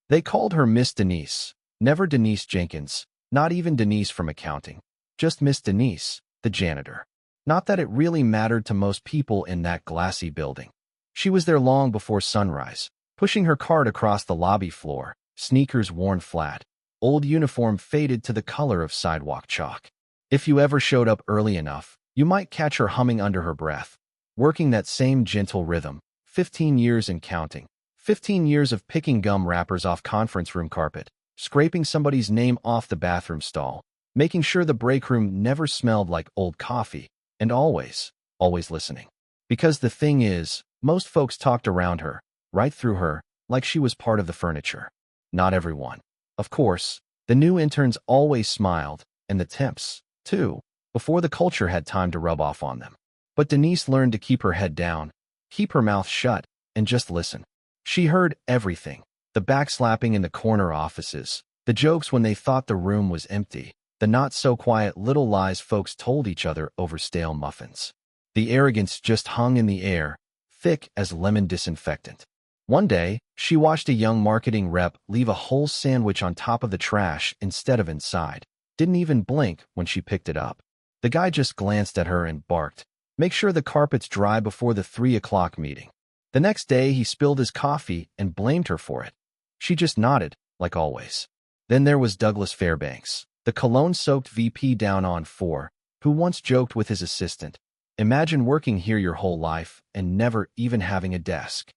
They called her Miss Denise, never Denise Jenkins, not even Denise from accounting, just Miss Denise, the janitor. Not that it really mattered to most people in that glassy building. She was there long before sunrise, pushing her cart across the lobby floor, sneakers worn flat, old uniform faded to the color of sidewalk chalk. If you ever showed up early enough, you might catch her humming under her breath, working that same gentle rhythm, 15 years and counting. 15 years of picking gum wrappers off conference room carpet, scraping somebody's name off the bathroom stall, making sure the break room never smelled like old coffee, and always listening. Because the thing is, most folks talked around her, right through her, like she was part of the furniture. Not everyone. Of course, the new interns always smiled, and the temps, too, before the culture had time to rub off on them. But Denise learned to keep her head down, keep her mouth shut, and just listen. She heard everything, the backslapping in the corner offices, the jokes when they thought the room was empty, the not-so-quiet little lies folks told each other over stale muffins. The arrogance just hung in the air, thick as lemon disinfectant. One day, she watched a young marketing rep leave a whole sandwich on top of the trash instead of inside. Didn't even blink when she picked it up. The guy just glanced at her and barked, "Make sure the carpet's dry before the 3 o'clock meeting." The next day, he spilled his coffee and blamed her for it. She just nodded, like always. Then there was Douglas Fairbanks, the cologne-soaked VP down on 4, who once joked with his assistant, "Imagine working here your whole life and never even having a desk."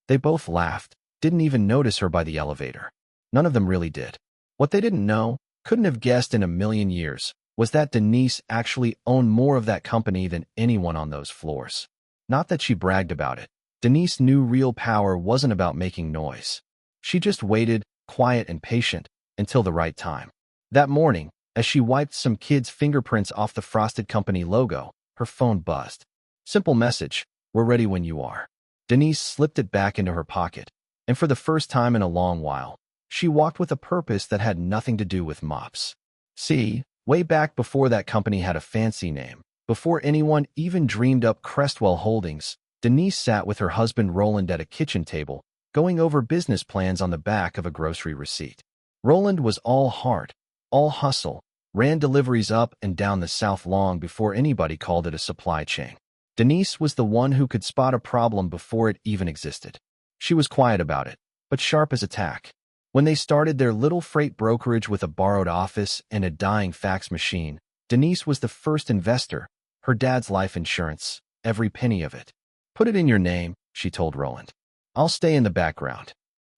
They both laughed, didn't even notice her by the elevator. None of them really did. What they didn't know, couldn't have guessed in a million years, was that Denise actually owned more of that company than anyone on those floors. Not that she bragged about it. Denise knew real power wasn't about making noise. She just waited, quiet and patient, until the right time. That morning, as she wiped some kid's fingerprints off the Frosted Company logo, her phone buzzed. Simple message, "We're ready when you are." Denise slipped it back into her pocket, and for the first time in a long while, she walked with a purpose that had nothing to do with mops. See, way back before that company had a fancy name, before anyone even dreamed up Crestwell Holdings, Denise sat with her husband Roland at a kitchen table, going over business plans on the back of a grocery receipt. Roland was all heart, all hustle, ran deliveries up and down the South long before anybody called it a supply chain. Denise was the one who could spot a problem before it even existed. She was quiet about it, but sharp as a tack. When they started their little freight brokerage with a borrowed office and a dying fax machine, Denise was the first investor, her dad's life insurance, every penny of it. "Put it in your name," she told Roland. "I'll stay in the background."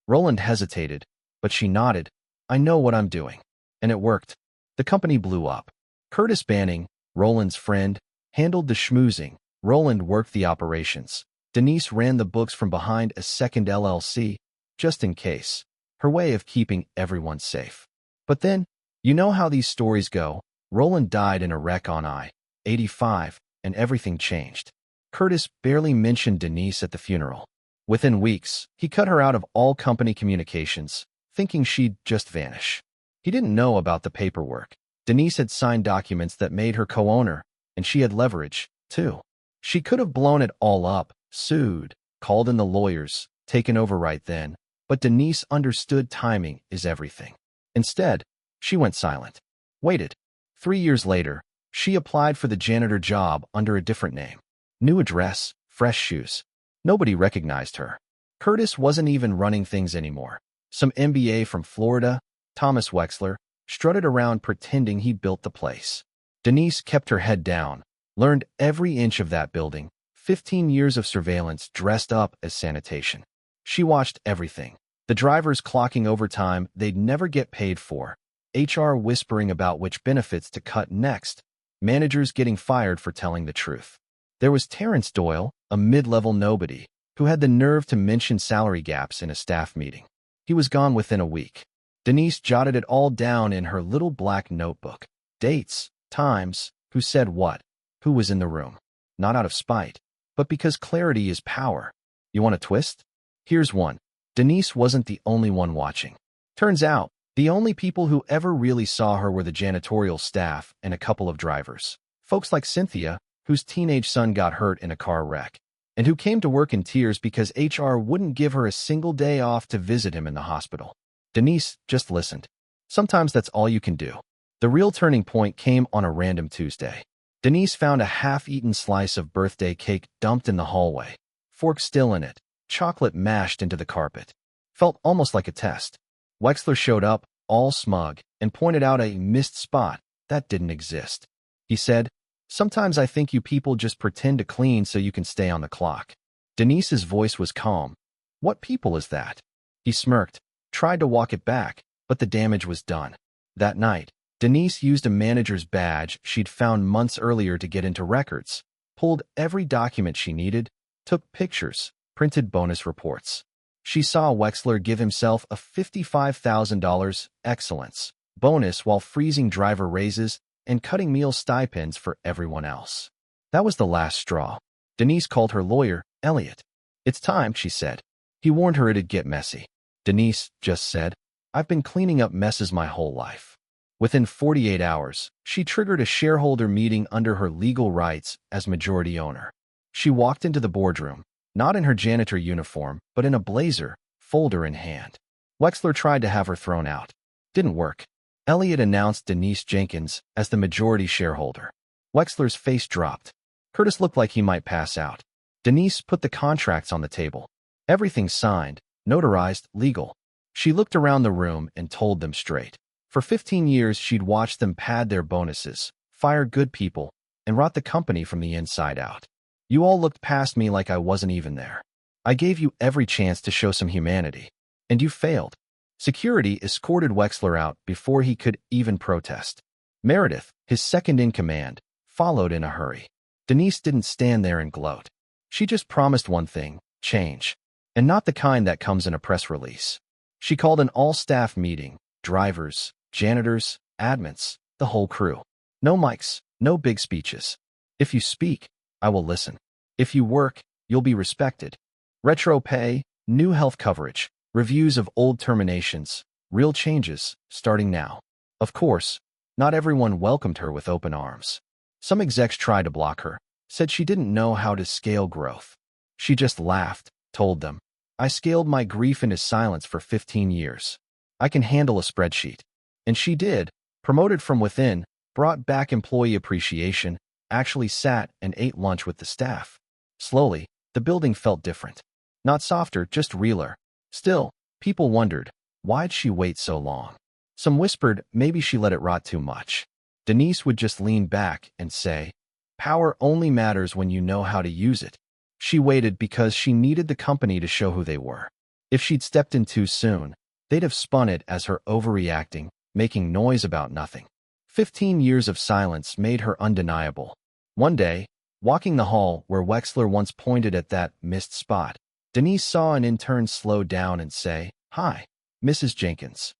Roland hesitated, but she nodded. "I know what I'm doing." And it worked. The company blew up. Curtis Banning, Roland's friend, handled the schmoozing. Roland worked the operations. Denise ran the books from behind a second LLC, just in case. Her way of keeping everyone safe. But then, you know how these stories go. Roland died in a wreck on I-85, and everything changed. Curtis barely mentioned Denise at the funeral. Within weeks, he cut her out of all company communications, thinking she'd just vanish. He didn't know about the paperwork. Denise had signed documents that made her co-owner, and she had leverage, too. She could have blown it all up, sued, called in the lawyers, taken over right then, but Denise understood timing is everything. Instead, she went silent. Waited. 3 years later, she applied for the janitor job under a different name. New address, fresh shoes. Nobody recognized her. Curtis wasn't even running things anymore. Some MBA from Florida, Thomas Wexler, strutted around pretending he built the place. Denise kept her head down, learned every inch of that building, 15 years of surveillance dressed up as sanitation. She watched everything. The drivers clocking overtime they'd never get paid for, HR whispering about which benefits to cut next, managers getting fired for telling the truth. There was Terrence Doyle, a mid-level nobody, who had the nerve to mention salary gaps in a staff meeting. He was gone within a week. Denise jotted it all down in her little black notebook. Dates, times, who said what, who was in the room. Not out of spite, but because clarity is power. You want a twist? Here's one. Denise wasn't the only one watching. Turns out, the only people who ever really saw her were the janitorial staff and a couple of drivers. Folks like Cynthia, whose teenage son got hurt in a car wreck, and who came to work in tears because HR wouldn't give her a single day off to visit him in the hospital. Denise just listened. Sometimes that's all you can do. The real turning point came on a random Tuesday. Denise found a half-eaten slice of birthday cake dumped in the hallway. Fork still in it, chocolate mashed into the carpet. Felt almost like a test. Wexler showed up, all smug, and pointed out a missed spot that didn't exist. He said, "Sometimes I think you people just pretend to clean so you can stay on the clock." Denise's voice was calm. "What people is that?" He smirked, tried to walk it back, but the damage was done. That night, Denise used a manager's badge she'd found months earlier to get into records, pulled every document she needed, took pictures, printed bonus reports. She saw Wexler give himself a $55,000 excellence bonus while freezing driver raises and cutting meal stipends for everyone else. That was the last straw. Denise called her lawyer, Elliot. "It's time," she said. He warned her it'd get messy. Denise just said, "I've been cleaning up messes my whole life." Within 48 hours, she triggered a shareholder meeting under her legal rights as majority owner. She walked into the boardroom, not in her janitor uniform, but in a blazer, folder in hand. Wexler tried to have her thrown out. Didn't work. Elliot announced Denise Jenkins as the majority shareholder. Wexler's face dropped. Curtis looked like he might pass out. Denise put the contracts on the table. Everything signed, notarized, legal. She looked around the room and told them straight. For 15 years, she'd watched them pad their bonuses, fire good people, and rot the company from the inside out. "You all looked past me like I wasn't even there. I gave you every chance to show some humanity, and you failed." Security escorted Wexler out before he could even protest. Meredith, his second in command, followed in a hurry. Denise didn't stand there and gloat. She just promised one thing, change, and not the kind that comes in a press release. She called an all-staff meeting, drivers, janitors, admins, the whole crew. No mics, no big speeches. "If you speak, I will listen. If you work, you'll be respected. Retro pay, new health coverage, reviews of old terminations, real changes, starting now." Of course, not everyone welcomed her with open arms. Some execs tried to block her, said she didn't know how to scale growth. She just laughed, told them, "I scaled my grief into silence for 15 years. I can handle a spreadsheet." And she did, promoted from within, brought back employee appreciation, actually sat and ate lunch with the staff. Slowly, the building felt different. Not softer, just realer. Still, people wondered, why'd she wait so long? Some whispered maybe she let it rot too much. Denise would just lean back and say, "Power only matters when you know how to use it." She waited because she needed the company to show who they were. If she'd stepped in too soon, they'd have spun it as her overreacting, making noise about nothing. 15 years of silence made her undeniable. One day, walking the hall where Wexler once pointed at that missed spot, Denise saw an intern slow down and say, "Hi, Mrs. Jenkins."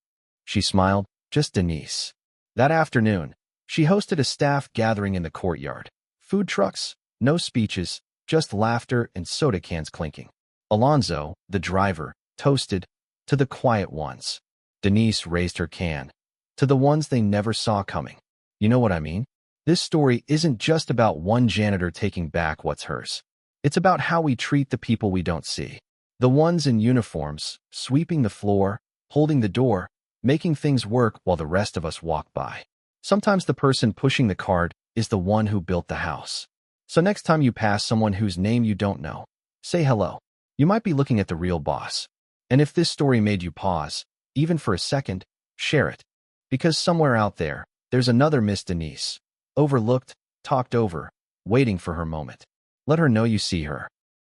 She smiled, just Denise. That afternoon, she hosted a staff gathering in the courtyard. Food trucks, no speeches, just laughter and soda cans clinking. Alonzo, the driver, toasted, "To the quiet ones." Denise raised her can. "To the ones they never saw coming." You know what I mean? This story isn't just about one janitor taking back what's hers. It's about how we treat the people we don't see. The ones in uniforms, sweeping the floor, holding the door, making things work while the rest of us walk by. Sometimes the person pushing the cart is the one who built the house. So next time you pass someone whose name you don't know, say hello. You might be looking at the real boss. And if this story made you pause, even for a second, share it. Because somewhere out there, there's another Miss Denise, overlooked, talked over, waiting for her moment. Let her know you see her.